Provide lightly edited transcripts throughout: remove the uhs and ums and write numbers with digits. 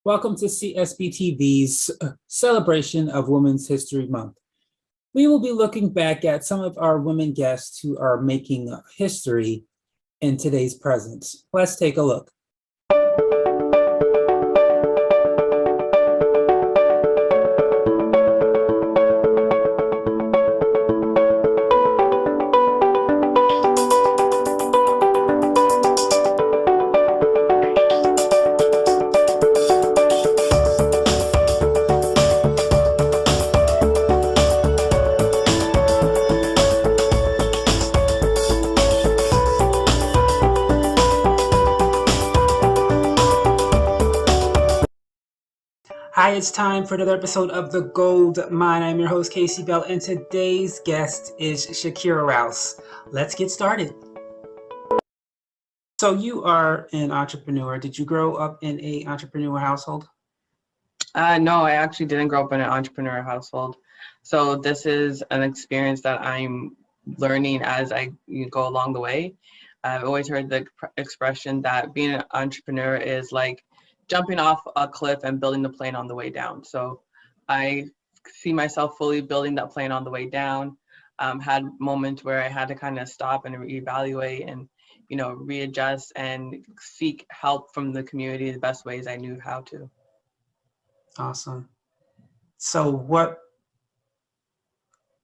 Welcome to CSB TV's celebration of Women's History Month. We will be looking back at some of our women guests who are making history in today's present. Let's take a look. Hi, it's time for another episode of The Gold Mine. I'm your host, Casey Bell, and today's guest is Shakira Rouse. Let's get started. So you are an entrepreneur. Did you grow up in an entrepreneur household? No, I actually didn't grow up in an entrepreneur household. So this is an experience that I'm learning as I go along the way. I've always heard the expression that being an entrepreneur is like jumping off a cliff and building the plane on the way down. So I see myself fully building that plane on the way down. Had moments where I had to kind of stop and reevaluate and readjust and seek help from the community the best ways I knew how to. Awesome. So what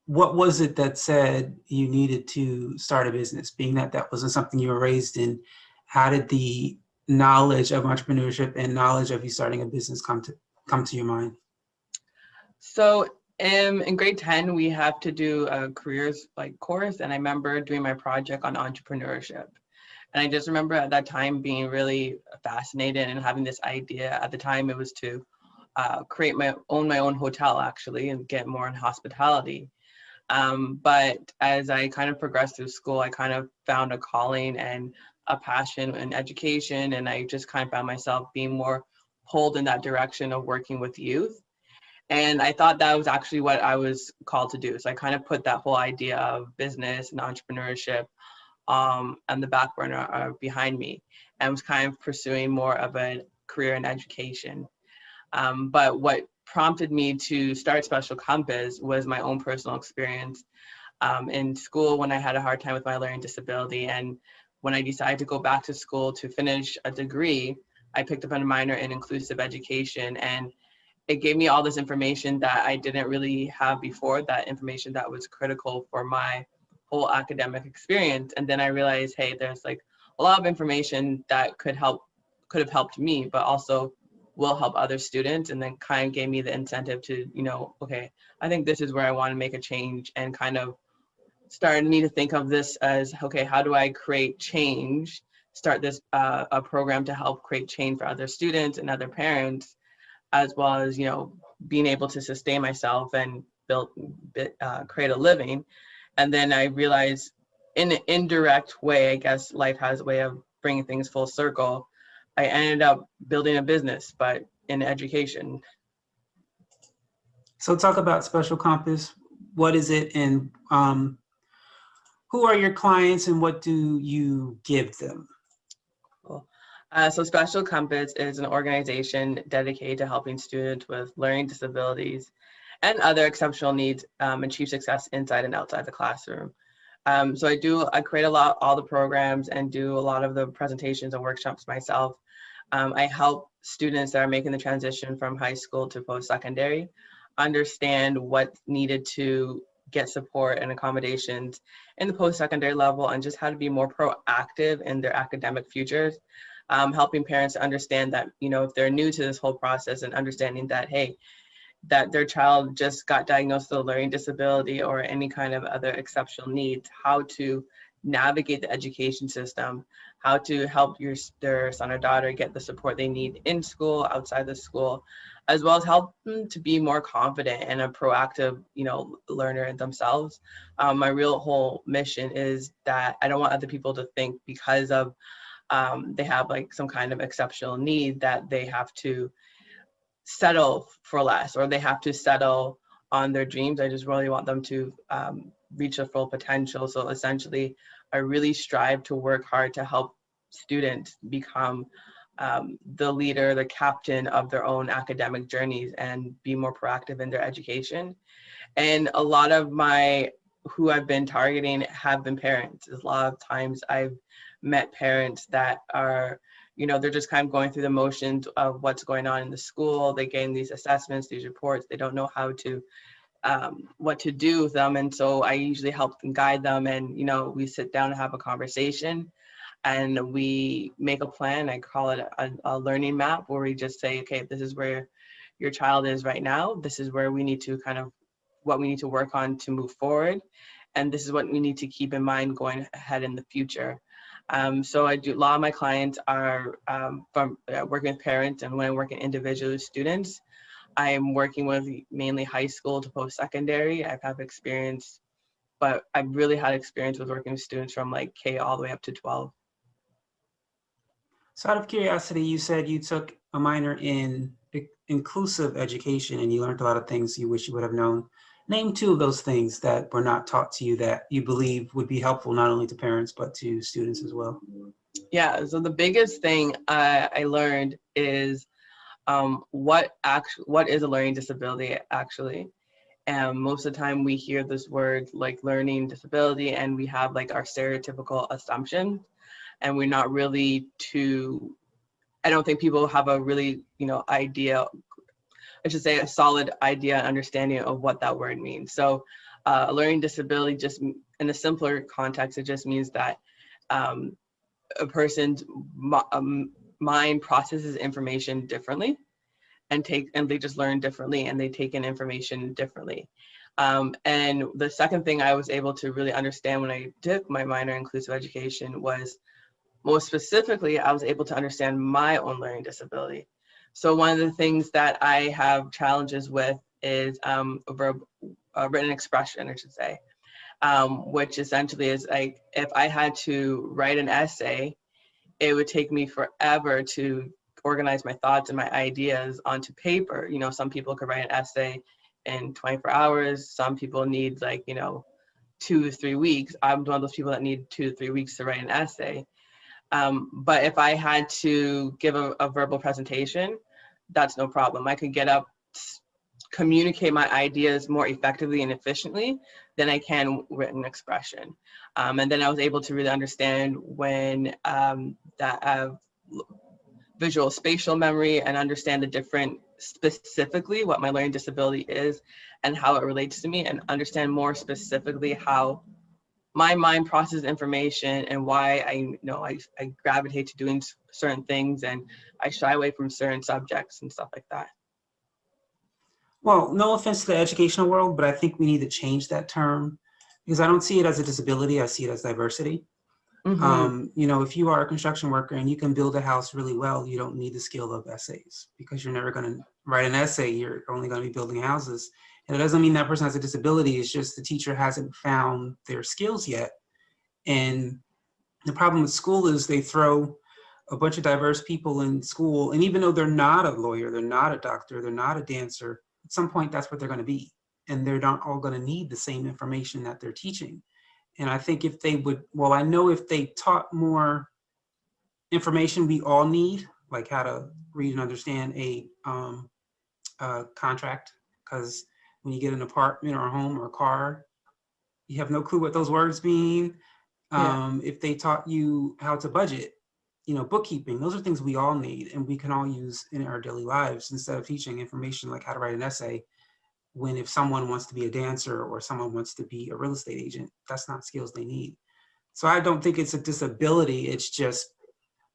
was it that said you needed to start a business, being that that wasn't something you were raised in? How did the knowledge of entrepreneurship and knowledge of you starting a business come to your mind? So in grade 10, we have to do a careers course, and I remember doing my project on entrepreneurship. And I just remember at that time being really fascinated and having this idea. At the time, it was to create my own hotel, actually, and get more in hospitality. But as I kind of progressed through school, I kind of found a calling and a passion in education, and I just kind of found myself being more pulled in that direction of working with youth. And I thought that was actually what I was called to do. So I kind of put that whole idea of business and entrepreneurship on the back burner behind me, and was kind of pursuing more of a career in education. But what prompted me to start Special Compass was my own personal experience in school when I had a hard time with my learning disability. And when I decided to go back to school to finish a degree, I picked up a minor in inclusive education, and it gave me all this information that I didn't really have before, that information that was critical for my whole academic experience. And then I realized, hey, there's like a lot of information that could have helped me, but also will help other students. And then kind of gave me the incentive to, okay, I think this is where I want to make a change, and kind of started me to think of this as, okay, how do I create change, start this a program to help create change for other students and other parents, as well as, being able to sustain myself and create a living. And then I realized in an indirect way, I guess life has a way of bringing things full circle. I ended up building a business, but in education. So talk about Special Compass. What is it, and who are your clients, and what do you give them? Cool. So Special Compass is an organization dedicated to helping students with learning disabilities and other exceptional needs achieve success inside and outside the classroom. So I create all the programs and do a lot of the presentations and workshops myself. I help students that are making the transition from high school to post-secondary understand what's needed to get support and accommodations in the post-secondary level, and just how to be more proactive in their academic futures. Helping parents to understand that, if they're new to this whole process, and understanding that, hey, that their child just got diagnosed with a learning disability or any kind of other exceptional needs, how to navigate the education system, how to help their son or daughter get the support they need in school, outside the school, as well as help them to be more confident and a proactive, learner themselves. My real whole mission is that I don't want other people to think because of they have like some kind of exceptional need that they have to settle for less, or they have to settle on their dreams. I just really want them to reach their full potential. So essentially, I really strive to work hard to help students become the leader, the captain of their own academic journeys and be more proactive in their education. And a lot of who I've been targeting have been parents. A lot of times I've met parents that are, they're just kind of going through the motions of what's going on in the school. They gain these assessments, these reports. They don't know how to, what to do with them. And so I usually help them, guide them. And, we sit down and have a conversation and we make a plan. I call it a learning map, where we just say, okay, this is where your child is right now. This is where we need to what we need to work on to move forward. And this is what we need to keep in mind going ahead in the future. So a lot of my clients are from working with parents, and when I work in individual students, I'm working with mainly high school to post-secondary. I have experience, but I've really had experience with working with students from like K all the way up to 12. So out of curiosity, you said you took a minor in inclusive education and you learned a lot of things you wish you would have known. Name two of those things that were not taught to you that you believe would be helpful not only to parents, but to students as well. Yeah, so the biggest thing I learned is what is a learning disability actually. And most of the time we hear this word like learning disability and we have like our stereotypical assumptions, and we're not really I don't think people have a really, idea, I should say a solid idea and understanding of what that word means. So a learning disability, just in a simpler context, it just means that a person's mind processes information differently and they just learn differently and they take in information differently. And the second thing I was able to really understand when I took my minor in inclusive education was, most specifically, I was able to understand my own learning disability. So one of the things that I have challenges with is written expression, I should say, which essentially is like, if I had to write an essay, it would take me forever to organize my thoughts and my ideas onto paper. Some people could write an essay in 24 hours. Some people need 2 to 3 weeks. I'm one of those people that need 2 to 3 weeks to write an essay. But if I had to give a verbal presentation, that's no problem. I could get up, communicate my ideas more effectively and efficiently than I can written expression. And then I was able to really understand when that visual spatial memory and understand the different, specifically what my learning disability is and how it relates to me, and understand more specifically how my mind processes information and why I gravitate to doing certain things and I shy away from certain subjects and stuff like that. Well, no offense to the educational world, but I think we need to change that term because I don't see it as a disability. I see it as diversity. Mm-hmm. If you are a construction worker and you can build a house really well, you don't need the skill of essays because you're never going to write an essay. You're only going to be building houses. And it doesn't mean that person has a disability. It's just the teacher hasn't found their skills yet. And the problem with school is they throw a bunch of diverse people in school. And even though they're not a lawyer, they're not a doctor, they're not a dancer, at some point that's what they're going to be. And they're not all going to need the same information that they're teaching. And I think if they would, well, I know if they taught more information we all need, like how to read and understand a contract, because when you get an apartment or a home or a car, you have no clue what those words mean. If they taught you how to budget, bookkeeping, those are things we all need and we can all use in our daily lives instead of teaching information like how to write an essay. When if someone wants to be a dancer or someone wants to be a real estate agent, that's not skills they need. So I don't think it's a disability. It's just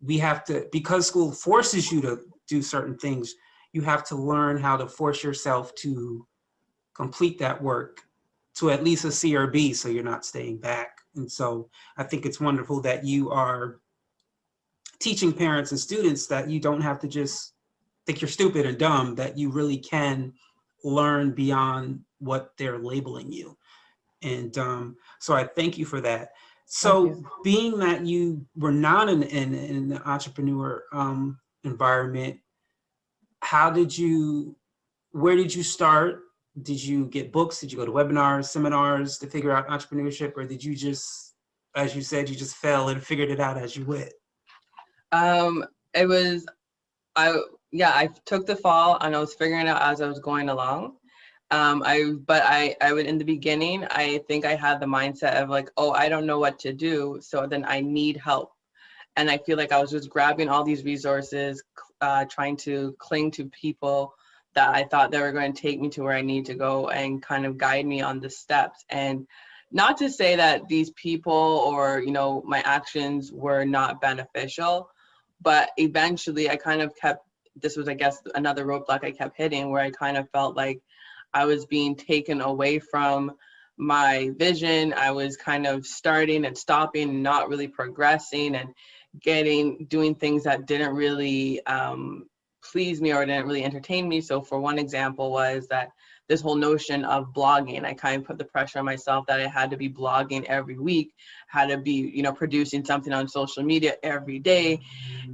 we have to, because school forces you to do certain things, you have to learn how to force yourself to complete that work to at least a C or B so you're not staying back. And so I think it's wonderful that you are teaching parents and students that you don't have to just think you're stupid and dumb, that you really can learn beyond what they're labeling you. And so I thank you for that. So being that you were not in an entrepreneur environment, where did you start? Did you get books? Did you go to webinars, seminars to figure out entrepreneurship? Or did you just, as you said, you just fell and figured it out as you went? It was, I took the fall and I was figuring it out as I was going along. I would, in the beginning, I think I had the mindset of like, oh, I don't know what to do, so then I need help. And I feel like I was just grabbing all these resources, trying to cling to people that I thought they were going to take me to where I need to go and kind of guide me on the steps. And not to say that these people or, my actions were not beneficial, but eventually I kind of kept, this was, I guess, another roadblock I kept hitting, where I kind of felt like I was being taken away from my vision. I was kind of starting and stopping, not really progressing, and doing things that didn't really please me or didn't really entertain me. So for one example was that this whole notion of blogging, I kind of put the pressure on myself that I had to be blogging every week, had to be, producing something on social media every day.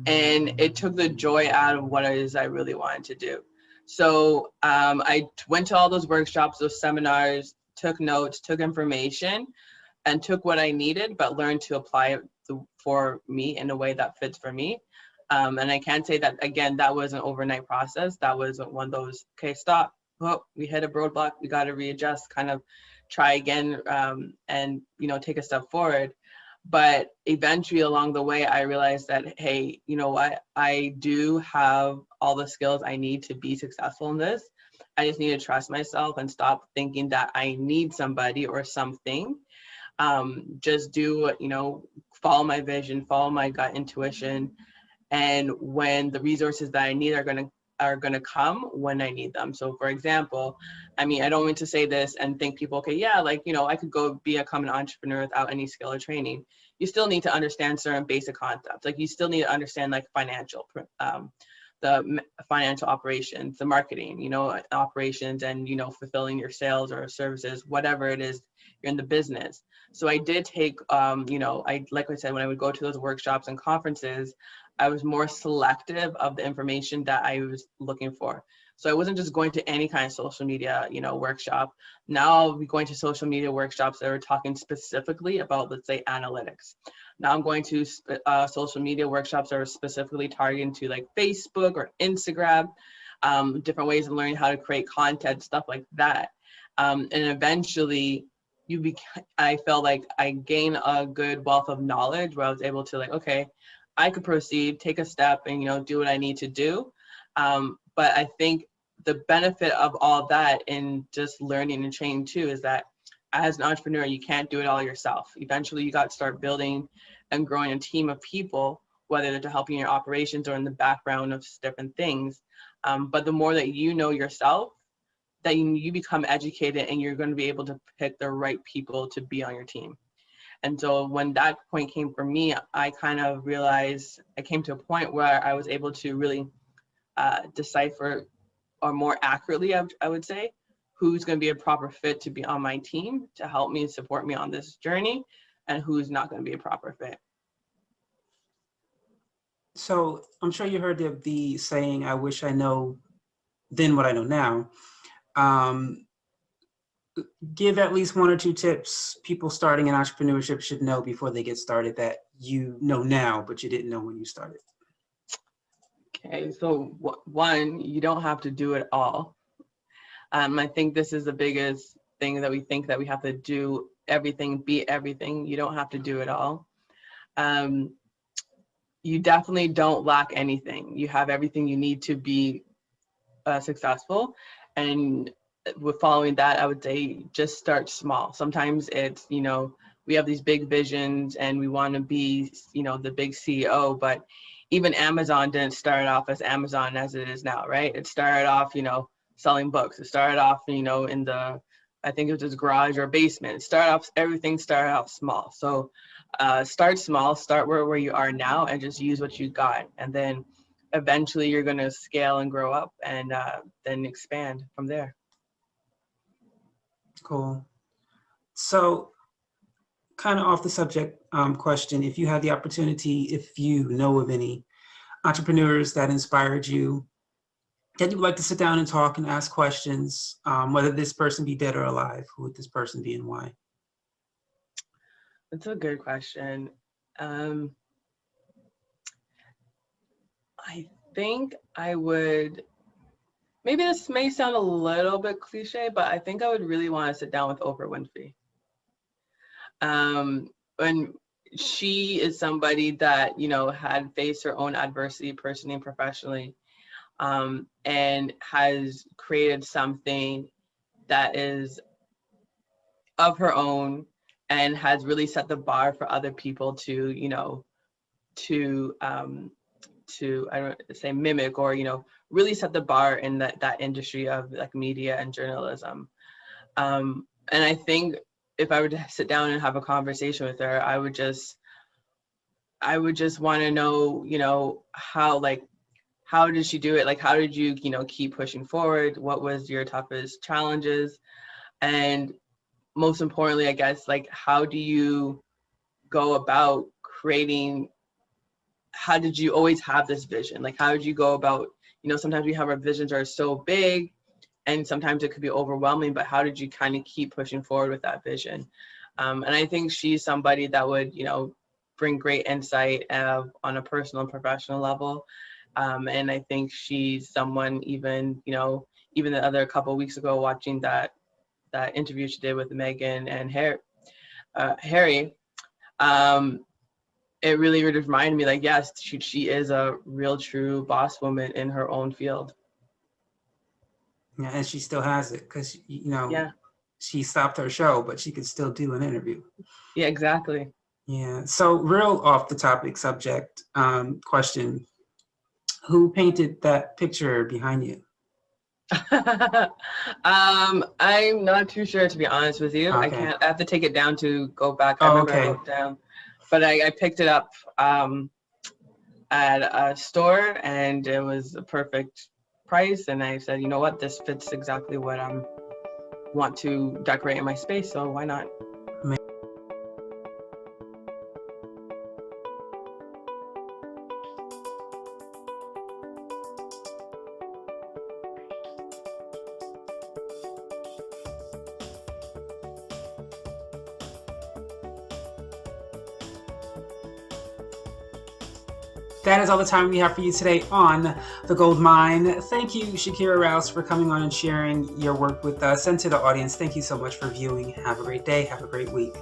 And it took the joy out of what it is I really wanted to do. So I went to all those workshops, those seminars, took notes, took information, and took what I needed, but learned to apply it for me in a way that fits for me. And I can say that, again, that was an overnight process. That was one of those, okay, stop. Oh, we hit a roadblock. We got to readjust, kind of try again, and, take a step forward. But eventually along the way, I realized that, hey, you know what? I do have all the skills I need to be successful in this. I just need to trust myself and stop thinking that I need somebody or something. Just do, follow my vision, follow my gut intuition. And when the resources that I need are gonna come when I need them. So for example, I mean, I don't mean to say this and think people, okay, yeah, like, I could go become an entrepreneur without any skill or training. You still need to understand certain basic concepts. Like you still need to understand like the financial operations, the marketing, operations, and, fulfilling your sales or services, whatever it is you're in the business. So I did take, like I said, when I would go to those workshops and conferences, I was more selective of the information that I was looking for. So I wasn't just going to any kind of social media, workshop. Now I'll be going to social media workshops that are talking specifically about, let's say, analytics. Now I'm going to social media workshops that are specifically targeting to like Facebook or Instagram, different ways of learning how to create content, stuff like that. And eventually I felt like I gained a good wealth of knowledge where I was able to like, okay, I could proceed, take a step and, do what I need to do. But I think the benefit of all that in just learning and training too is that as an entrepreneur, you can't do it all yourself. Eventually you got to start building and growing a team of people, whether they're to help you in your operations or in the background of different things. But the more that you know yourself, that you become educated and you're going to be able to pick the right people to be on your team. And so when that point came for me, I kind of realized I came to a point where I was able to really decipher, or more accurately, I would say, who's going to be a proper fit to be on my team to help me and support me on this journey, and who's not going to be a proper fit. So I'm sure you heard of the saying, I wish I know then what I know now. Give at least one or two tips people starting in entrepreneurship should know before they get started that you know now, but you didn't know when you started. Okay, so one, you don't have to do it all. I think this is the biggest thing that we think, that we have to do everything, be everything. You don't have to do it all. You definitely don't lack anything. You have everything you need to be successful. And with following that, I would say just start small. Sometimes it's, we have these big visions and we want to be, the big CEO, but even Amazon didn't start off as Amazon as it is now, right? It started off, selling books. It started off, in the, I think it was his garage or basement. Everything started off small. So start small, start where you are now, and just use what you got. And then eventually you're going to scale and grow up, and then expand from there. Cool. So kind of off the subject question, if you had the opportunity, if you know of any entrepreneurs that inspired you, that you'd like to sit down and talk and ask questions, whether this person be dead or alive, who would this person be and why? That's a good question. I think I would, maybe this may sound a little bit cliche, but I think I would really want to sit down with Oprah Winfrey. And she is somebody that, you know, had faced her own adversity personally and professionally, and has created something that is of her own and has really set the bar for other people to, you know, to I don't say mimic, or, you know, really set the bar in that industry of like media and journalism. And I think if I were to sit down and have a conversation with her, I would just want to know, you know, how did she do it? Like, how did you, you know, keep pushing forward? What was your toughest challenges? And most importantly, I guess, like, how do you go about creating, how did you always have this vision? Like, how did you go about, you know, sometimes we have our visions are so big and sometimes it could be overwhelming, but how did you kind of keep pushing forward with that vision? And I think she's somebody that would, you know, bring great insight on a personal and professional level. And I think she's someone, even, you know, even the other couple of weeks ago, watching that interview she did with Meghan and Harry, it really would remind me, like, yes, she is a real true boss woman in her own field. Yeah, and she still has it because, you know, Yeah. she stopped her show, but she could still do an interview. Yeah, exactly. Yeah. So real off the topic subject question. Who painted that picture behind you? I'm not too sure, to be honest with you. Okay. I have to take it down to go back. I Oh, remember okay. I wrote down, but I picked it up at a store and it was a perfect price. And I said, you know what, this fits exactly what I want to decorate in my space. So why not? That is all the time we have for you today on The Gold Mine. Thank you, Shakira Rouse, for coming on and sharing your work with us. And to the audience, thank you so much for viewing. Have a great day. Have a great week.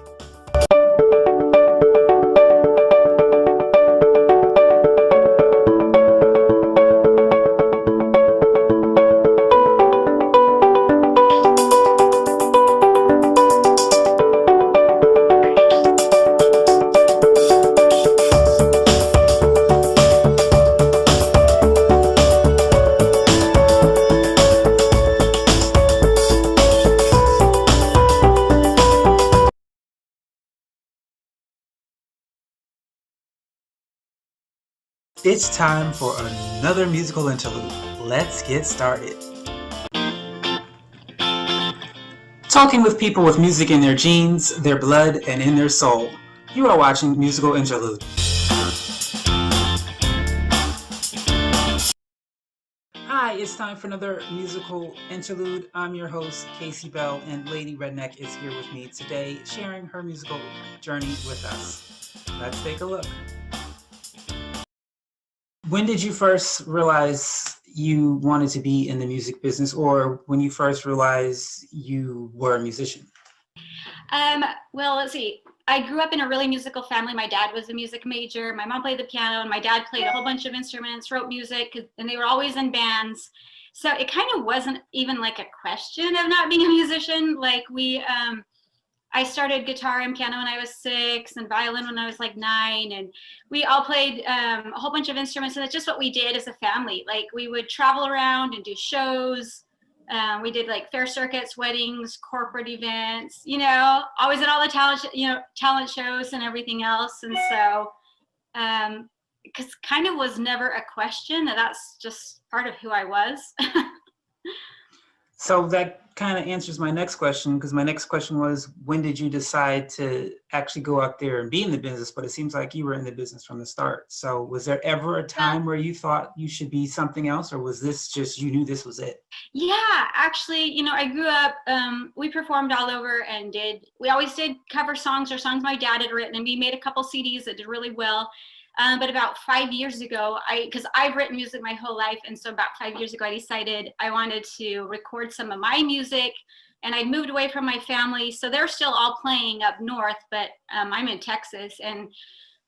It's time for another musical interlude. Let's get started. Talking with people with music in their genes, their blood, and in their soul. You are watching Musical Interlude. Hi, it's time for another musical interlude. I'm your host, Casey Bell, and Lady Redneck is here with me today, sharing her musical journey with us. Let's take a look. When did you first realize you wanted to be in the music business, or when you first realized you were a musician? Well, let's see. I grew up in a really musical family. My dad was a music major. My mom played the piano, and my dad played a whole bunch of instruments, wrote music, and they were always in bands. So it kind of wasn't even like a question of not being a musician. Like I started guitar and piano when I was 6 and violin when I was like 9. And we all played a whole bunch of instruments. And that's just what we did as a family. Like we would travel around and do shows. We did like fair circuits, weddings, corporate events, you know, always at all the talent shows and everything else. And so, because kind of was never a question, that's just part of who I was. So that kind of answers my next question, because my next question was, when did you decide to actually go out there and be in the business? But it seems like you were in the business from the start. So was there ever a time where you thought you should be something else, or was this just, you knew this was it? Yeah, actually, you know, I grew up, we performed all over and we always did cover songs or songs my dad had written, and we made a couple CDs that did really well. But about 5 years ago, because I've written music my whole life, and so about 5 years ago, I decided I wanted to record some of my music, and I'd moved away from my family, so they're still all playing up north, but I'm in Texas, and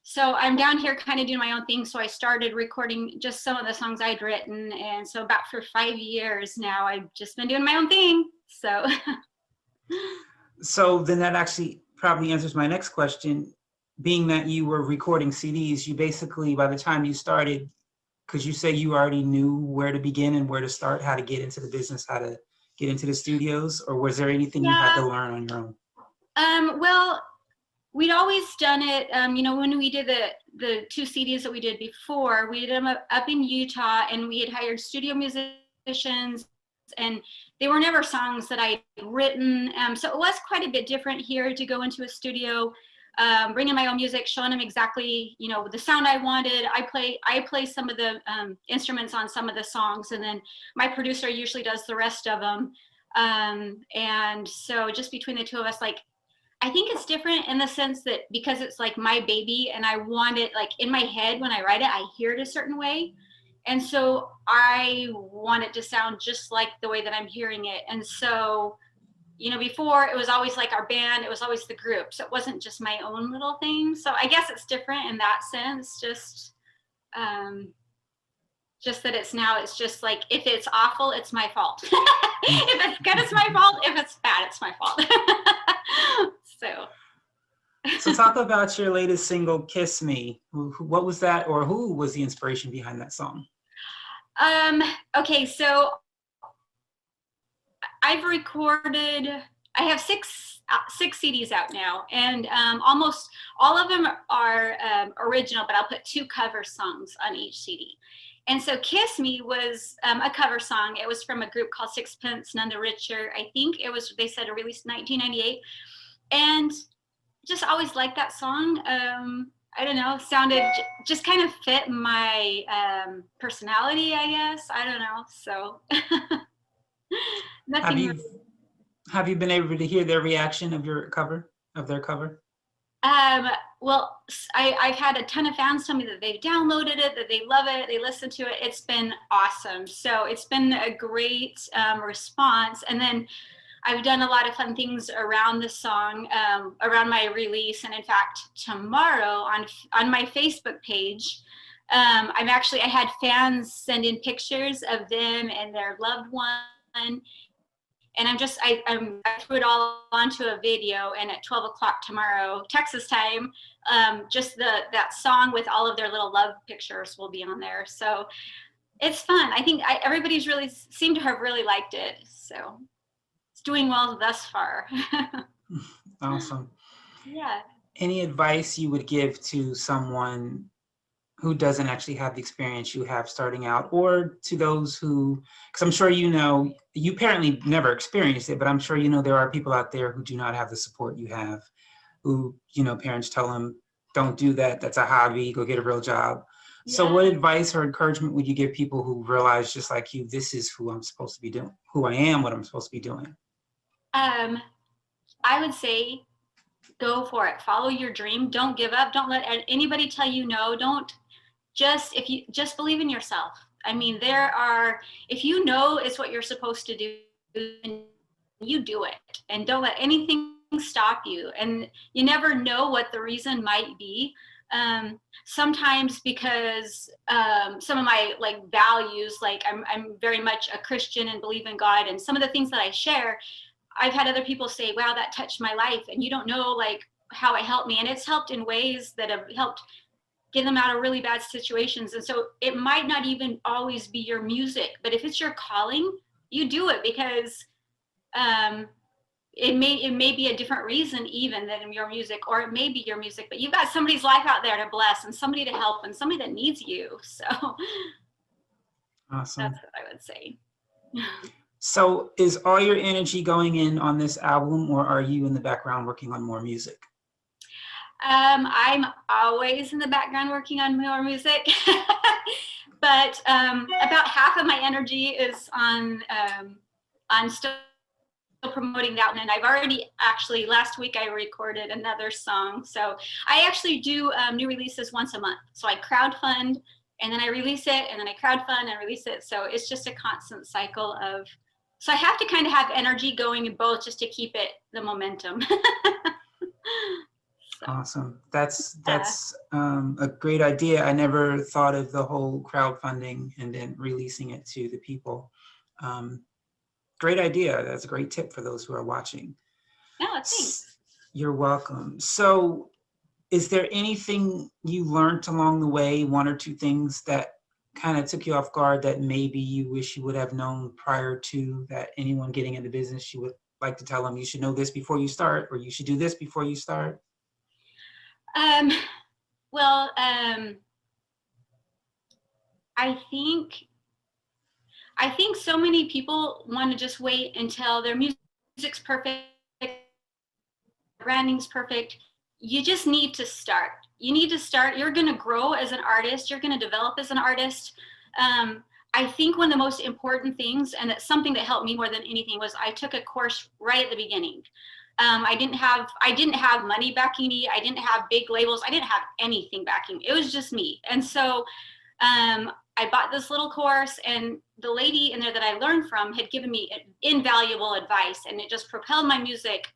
so I'm down here kind of doing my own thing. So I started recording just some of the songs I'd written, and so about for 5 years now, I've just been doing my own thing. So. So then that actually probably answers my next question. Being that you were recording CDs, you basically, by the time you started, could you say you already knew where to begin and where to start, how to get into the business, how to get into the studios, or was there anything you had to learn on your own? Well, we'd always done it, when we did the 2 CDs that we did before, we did them up in Utah, and we had hired studio musicians, and they were never songs that I'd written. So it was quite a bit different here to go into a studio, bringing my own music, showing them exactly, the sound I wanted. I play some of the instruments on some of the songs, and then my producer usually does the rest of them. And so just between the 2 of us, I think it's different in the sense that because it's like my baby, and I want it like in my head when I write it, I hear it a certain way. And so I want it to sound just like the way that I'm hearing it. And so, before it was always like our band, it was always the group. So it wasn't just my own little thing. So I guess it's different in that sense, just that it's just like, if it's awful, it's my fault. If it's good, it's my fault. If it's bad, it's my fault. So talk about your latest single, Kiss Me. What was that, or who was the inspiration behind that song? Okay, so I have six CDs out now, and almost all of them are original, but I'll put 2 cover songs on each CD. And so Kiss Me was a cover song. It was from a group called Sixpence None the Richer. I think they said it released in 1998. And just always liked that song. I don't know, sounded just kind of fit my personality, I guess. I don't know. So nothing. Have you been able to hear their reaction of their cover? Well, I've had a ton of fans tell me that they've downloaded it, that they love it, they listen to it. It's been awesome. So it's been a great response. And then I've done a lot of fun things around the song, around my release. And in fact, tomorrow on my Facebook page, I had fans send in pictures of them and their loved one. And I threw it all onto a video, and at 12 o'clock tomorrow, Texas time, just that song with all of their little love pictures will be on there. So it's fun. I think everybody's really seemed to have really liked it. So it's doing well thus far. Awesome. Yeah. Any advice you would give to someone who doesn't actually have the experience you have starting out, or to those who, because I'm sure you apparently never experienced it, but I'm sure there are people out there who do not have the support you have, who, parents tell them, don't do that, that's a hobby, go get a real job. Yeah. So what advice or encouragement would you give people who realize, just like you, this is who I'm supposed to be doing, who I am, what I'm supposed to be doing? I would say, go for it. Follow your dream. Don't give up. Don't let anybody tell you no. If you just believe in yourself. I mean, if you know it's what you're supposed to do, then you do it, and don't let anything stop you. And you never know what the reason might be. Sometimes because some of my values, I'm very much a Christian and believe in God, and some of the things that I share, I've had other people say, wow, that touched my life, and you don't know how it helped me. And it's helped in ways that have helped get them out of really bad situations. And so it might not even always be your music, but if it's your calling, you do it, because it may be a different reason even than your music, or it may be your music, but you've got somebody's life out there to bless, and somebody to help, and somebody that needs you. So awesome. That's what I would say. So is all your energy going in on this album, or are you in the background working on more music? I'm always in the background working on more music, but about half of my energy is on still promoting that one, and I've already actually last week I recorded another song. So I actually do new releases once a month. So I crowdfund and then I release it, and then I crowdfund and release it. So it's just a constant cycle of, so I have to kind of have energy going in both just to keep it the momentum. Awesome. That's a great idea. I never thought of the whole crowdfunding and then releasing it to the people. Great idea. That's a great tip for those who are watching. No, thanks. You're welcome. So is there anything you learned along the way, one or two things that kind of took you off guard that maybe you wish you would have known prior to, that anyone getting into business, you would like to tell them you should know this before you start, or you should do this before you start? Well, I think so many people want to just wait until their music's perfect, branding's perfect. You just need to start. You need to start. You're going to grow as an artist. You're going to develop as an artist. I think one of the most important things, and it's something that helped me more than anything, was I took a course right at the beginning. I didn't have money backing me. I didn't have big labels. I didn't have anything backing me. It was just me. And so I bought this little course, and the lady in there that I learned from had given me invaluable advice, and it just propelled my music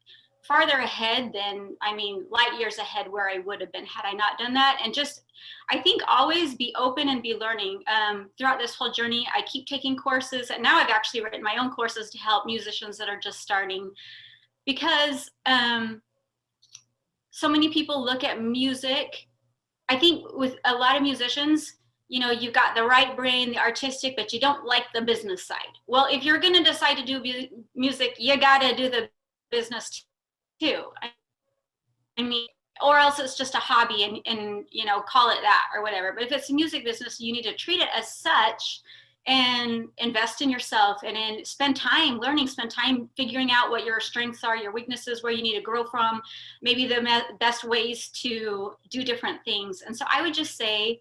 farther ahead than, I mean, light years ahead where I would have been had I not done that. And just, I think always be open and be learning. Throughout this whole journey, I keep taking courses, and now I've actually written my own courses to help musicians that are just starting, because so many people look at music. I think with a lot of musicians, you know, you've got the right brain, the artistic, but you don't like the business side. Well, if you're going to decide to do music, you got to do the business too. I mean, or else it's just a hobby and you know, call it that or whatever. But if it's a music business, you need to treat it as such and invest in yourself, and then spend time learning, spend time figuring out what your strengths are, your weaknesses, where you need to grow from, maybe the best ways to do different things. And so I would just say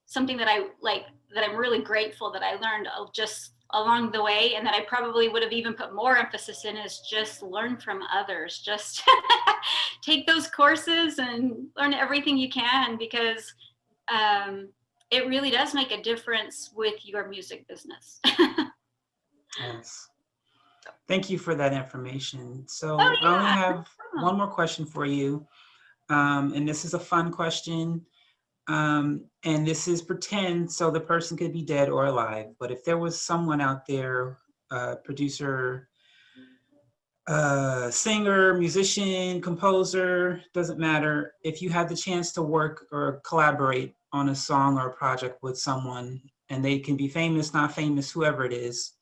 something that I like, that I'm really grateful that I learned just along the way, and that I probably would have even put more emphasis in, is just learn from others. Just take those courses and learn everything you can, because it really does make a difference with your music business. Yes. Thank you for that information. So Oh, yeah. I only have one more question for you. And this is a fun question. And this is pretend, so the person could be dead or alive. But if there was someone out there, producer, singer, musician, composer, doesn't matter. If you had the chance to work or collaborate on a song or a project with someone, and they can be famous, not famous, whoever it is,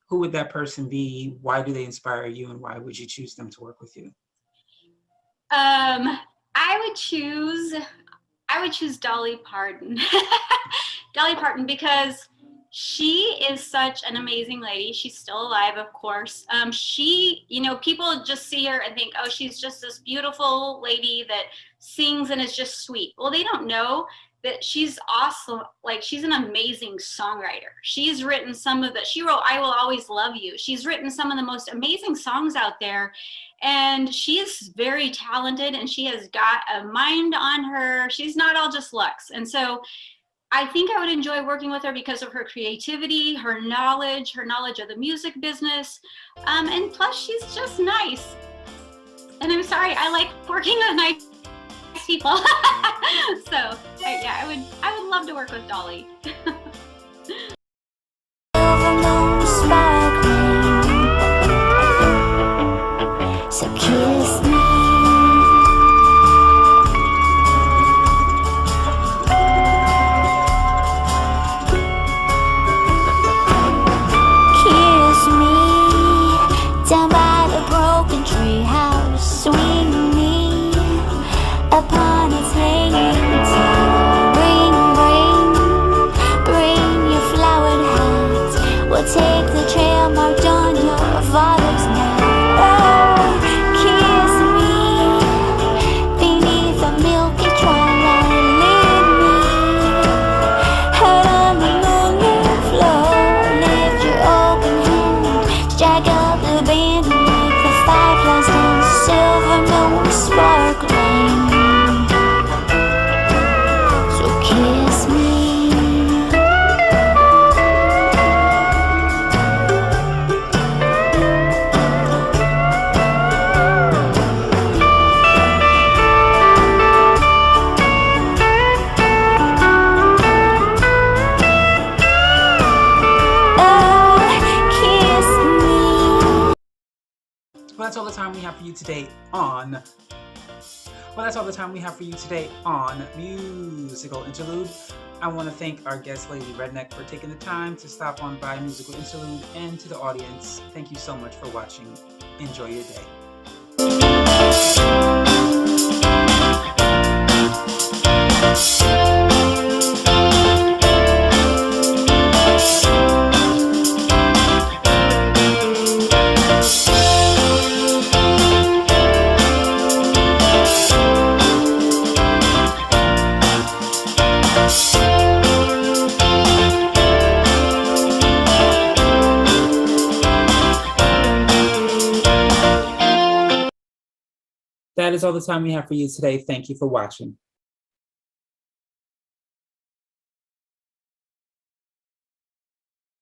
who would that person be? Why do they inspire you, and why would you choose them to work with you? I would choose Dolly Parton. Dolly Parton, because she is such an amazing lady. She's still alive, of course. She, you know, people just see her and think, oh, she's just this beautiful lady that sings and is just sweet. Well, they don't know that she's awesome. Like, she's an amazing songwriter. She's written she wrote I Will Always Love You. She's written some of the most amazing songs out there. And she's very talented, and she has got a mind on her. She's not all just looks. And so I think I would enjoy working with her because of her creativity, her knowledge of the music business. And plus, she's just nice. And I'm sorry, I like working with nice people. So yeah, I would love to work with Dolly. So kiss me. Kiss me down by the broken tree house. Swing me upon its hanging tree. Ring, ring. that's all the time we have for you today on Musical Interlude. I want to thank our guest, Lady Redneck, for taking the time to stop on by Musical Interlude, and to the audience, thank you so much for watching. Enjoy your day. That is all the time we have for you today. Thank you for watching.